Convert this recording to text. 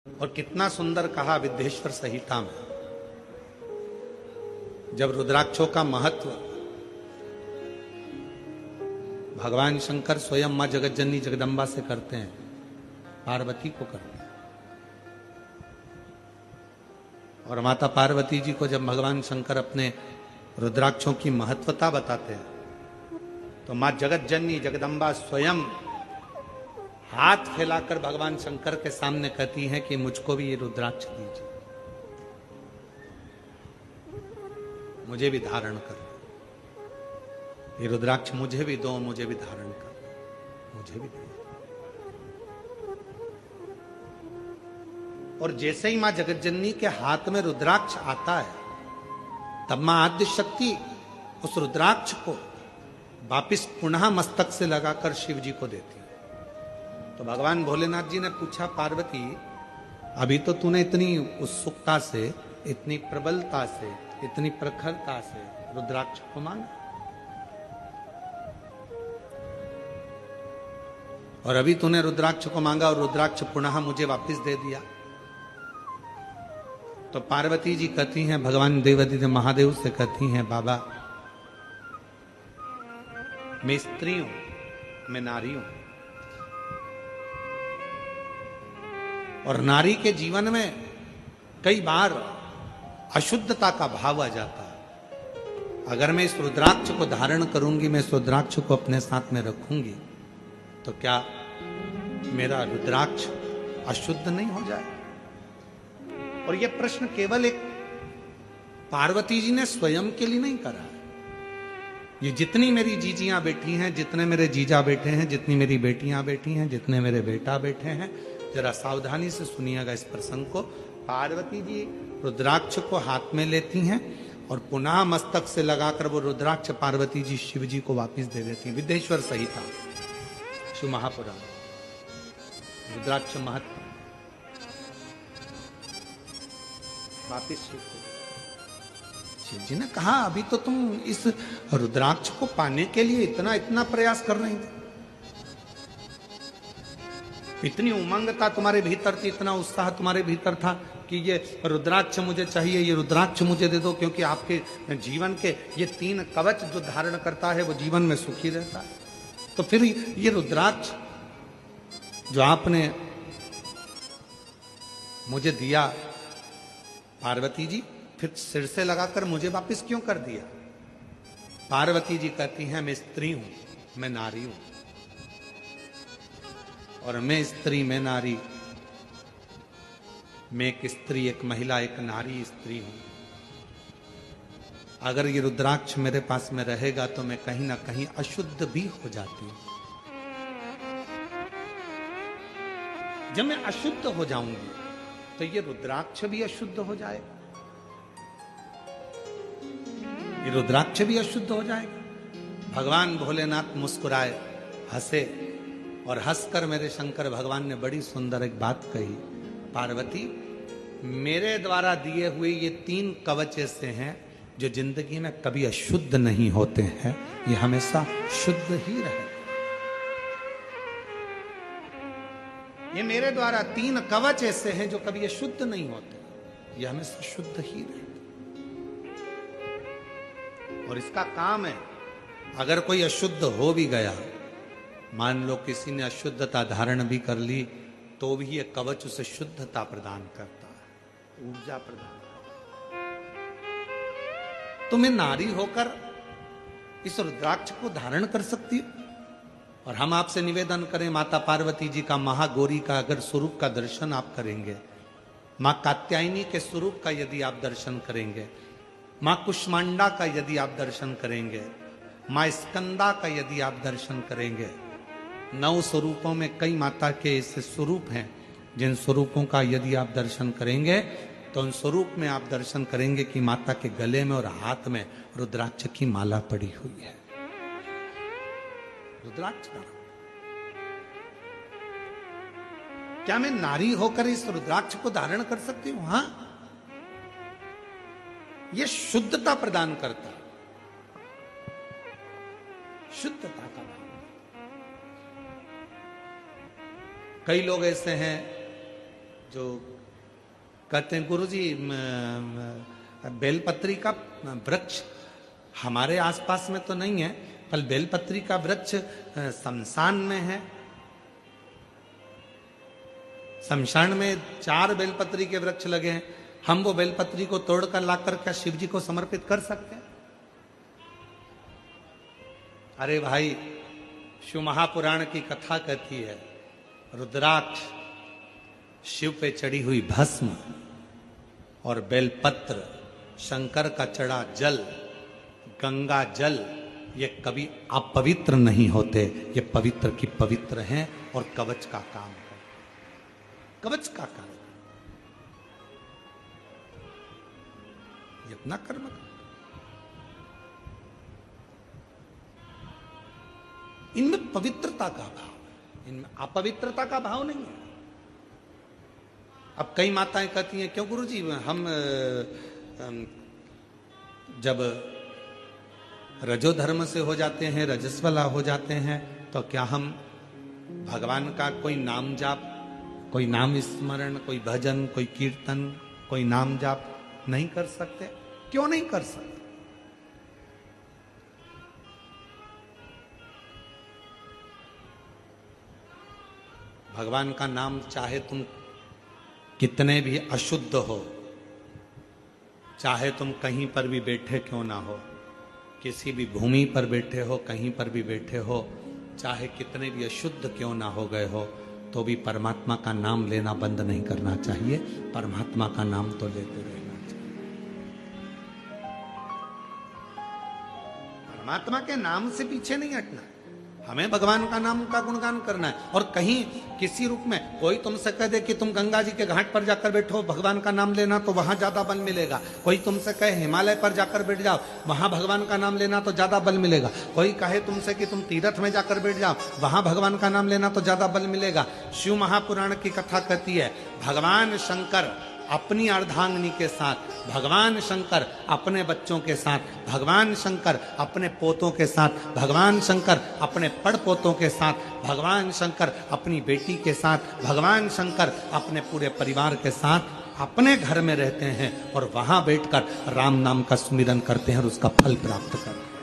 और कितना सुंदर कहा विद्येश्वर संहिता में, जब रुद्राक्षों का महत्व भगवान शंकर स्वयं मां जगतजननी जगदम्बा से करते हैं, पार्वती को करते हैं। और माता पार्वती जी को जब भगवान शंकर अपने रुद्राक्षों की महत्वता बताते हैं, तो मां जगतजननी जगदम्बा स्वयं हाथ फैलाकर भगवान शंकर के सामने कहती हैं कि मुझको भी ये रुद्राक्ष दीजिए, मुझे भी धारण कर, ये रुद्राक्ष मुझे भी दो, मुझे भी धारण कर, मुझे भी दो। और जैसे ही मां जगतजननी के हाथ में रुद्राक्ष आता है, तब मां आद्य शक्ति उस रुद्राक्ष को वापिस पुनः मस्तक से लगाकर शिव जी को देती है। तो भगवान भोलेनाथ जी ने पूछा, पार्वती अभी तो तूने इतनी उत्सुकता से, इतनी प्रबलता से, इतनी प्रखरता से रुद्राक्ष को मांगा, और अभी तूने रुद्राक्ष को मांगा और रुद्राक्ष पुनः मुझे वापस दे दिया। तो पार्वती जी कहती हैं, भगवान देवादिदेव महादेव से कहती हैं, बाबा मैं स्त्री हूं, मैं नारी हूं, और नारी के जीवन में कई बार अशुद्धता का भाव आ जाता है। अगर मैं इस रुद्राक्ष को धारण करूंगी, मैं इस रुद्राक्ष को अपने साथ में रखूंगी, तो क्या मेरा रुद्राक्ष अशुद्ध नहीं हो जाए? और यह प्रश्न केवल एक पार्वती जी ने स्वयं के लिए नहीं करा है। ये जितनी मेरी जीजियां बैठी हैं, जितने मेरे जीजा बैठे हैं, जितनी मेरी बेटियां बैठी हैं, जितने मेरे बेटा बैठे हैं, जरा सावधानी से सुनिएगा इस प्रसंग को। पार्वती जी रुद्राक्ष को हाथ में लेती हैं और पुनः मस्तक से लगाकर वो रुद्राक्ष पार्वती जी शिव जी को वापस दे देती हैं। विद्येश्वर संहिता शिव महापुराण, रुद्राक्ष महत्व वापिस शिव को। शिव जी ने कहा, अभी तो तुम इस रुद्राक्ष को पाने के लिए इतना इतना प्रयास कर रही थी, इतनी उमंग था तुम्हारे भीतर थी, इतना उत्साह तुम्हारे भीतर था कि ये रुद्राक्ष मुझे चाहिए, ये रुद्राक्ष मुझे दे दो, क्योंकि आपके जीवन के ये 3 कवच जो धारण करता है वो जीवन में सुखी रहता है। तो फिर ये रुद्राक्ष जो आपने मुझे दिया पार्वती जी, फिर सिर से लगाकर मुझे वापस क्यों कर दिया? पार्वती जी कहती हैं, मैं स्त्री हूं, मैं नारी हूं, और मैं स्त्री, मैं नारी, मैं एक स्त्री, एक महिला, एक नारी स्त्री हूं। अगर ये रुद्राक्ष मेरे पास में रहेगा तो मैं कहीं ना कहीं अशुद्ध भी हो जाती हूं। जब मैं अशुद्ध हो जाऊंगी तो ये रुद्राक्ष भी अशुद्ध हो जाएगा, ये रुद्राक्ष भी अशुद्ध हो जाएगा। भगवान भोलेनाथ मुस्कुराए, हंसे, और हंसकर मेरे शंकर भगवान ने बड़ी सुंदर एक बात कही, पार्वती मेरे द्वारा दिए हुए ये 3 कवच ऐसे हैं जो जिंदगी में कभी अशुद्ध नहीं होते हैं, ये हमेशा शुद्ध ही रहे। ये मेरे द्वारा 3 कवच ऐसे हैं जो कभी अशुद्ध नहीं होते, ये हमेशा शुद्ध ही रहते। और इसका काम है, अगर कोई अशुद्ध हो भी गया, मान लो किसी ने अशुद्धता धारण भी कर ली, तो भी ये कवच उसे शुद्धता प्रदान करता है, ऊर्जा प्रदान करता है। तो मैं नारी होकर इस रुद्राक्ष को धारण कर सकती हूं। और हम आपसे निवेदन करें, माता पार्वती जी का, महागौरी का अगर स्वरूप का दर्शन आप करेंगे, मां कात्यायनी के स्वरूप का यदि आप दर्शन करेंगे, मां कुष्मांडा का यदि आप दर्शन करेंगे, मां स्कंदा का यदि आप दर्शन करेंगे, 9 स्वरूपों में कई माता के ऐसे स्वरूप हैं जिन स्वरूपों का यदि आप दर्शन करेंगे तो उन स्वरूप में आप दर्शन करेंगे कि माता के गले में और हाथ में रुद्राक्ष की माला पड़ी हुई है। रुद्राक्ष का क्या मैं नारी होकर इस रुद्राक्ष को धारण कर सकती हूं? हां, यह शुद्धता प्रदान करता है, शुद्धता का भाव। कई लोग ऐसे हैं जो कहते हैं गुरुजी बेलपत्री का वृक्ष हमारे आसपास में तो नहीं है, पर बेलपत्री का वृक्ष शमशान में है। शमशान में 4 बेलपत्री के वृक्ष लगे हैं, हम वो बेलपत्री को तोड़कर लाकर क्या शिव जी को समर्पित कर सकते हैं? अरे भाई, शिव महापुराण की कथा कहती है, रुद्राक्ष, शिव पे चढ़ी हुई भस्म और बेलपत्र, शंकर का चढ़ा जल, गंगा जल, ये कभी अपवित्र नहीं होते, ये पवित्र की पवित्र हैं और कवच का काम है, कवच का काम। ये अपना कर्म का। इनमें पवित्रता का भाव, इनमें अपवित्रता का भाव नहीं है। अब कई माताएं कहती हैं, क्यों गुरुजी हम जब रजोधर्म से हो जाते हैं, रजस्वला हो जाते हैं, तो क्या हम भगवान का कोई नाम जाप, कोई नाम स्मरण, कोई भजन, कोई कीर्तन, कोई नाम जाप नहीं कर सकते? क्यों नहीं कर सकते? भगवान का नाम चाहे तुम कितने भी अशुद्ध हो, चाहे तुम कहीं पर भी बैठे क्यों ना हो, किसी भी भूमि पर बैठे हो, कहीं पर भी बैठे हो, चाहे कितने भी अशुद्ध क्यों ना हो गए हो, तो भी परमात्मा का नाम लेना बंद नहीं करना चाहिए। परमात्मा का नाम तो लेते रहना चाहिए। परमात्मा के नाम से पीछे नहीं हटना, हमें भगवान का नाम का गुणगान करना है। और कहीं किसी रूप में कोई तुमसे कह दे कि तुम गंगा जी के घाट पर जाकर बैठो, भगवान का नाम लेना तो वहां ज्यादा बल मिलेगा। कोई तुमसे कहे हिमालय पर जाकर बैठ जाओ, वहां भगवान का नाम लेना तो ज्यादा बल मिलेगा। कोई कहे तुमसे कि तुम तीर्थ में जाकर बैठ जाओ, वहां भगवान का नाम लेना तो ज्यादा बल मिलेगा। शिव महापुराण की कथा कहती है, भगवान शंकर अपनी अर्धांगिनी के साथ, भगवान शंकर अपने बच्चों के साथ, भगवान शंकर अपने पोतों के साथ, भगवान शंकर अपने पड़पोतों के साथ, भगवान शंकर अपनी बेटी के साथ, भगवान शंकर अपने पूरे परिवार के साथ अपने घर में रहते हैं और वहां बैठकर राम नाम का सुमिरन करते हैं और उसका फल प्राप्त करते हैं।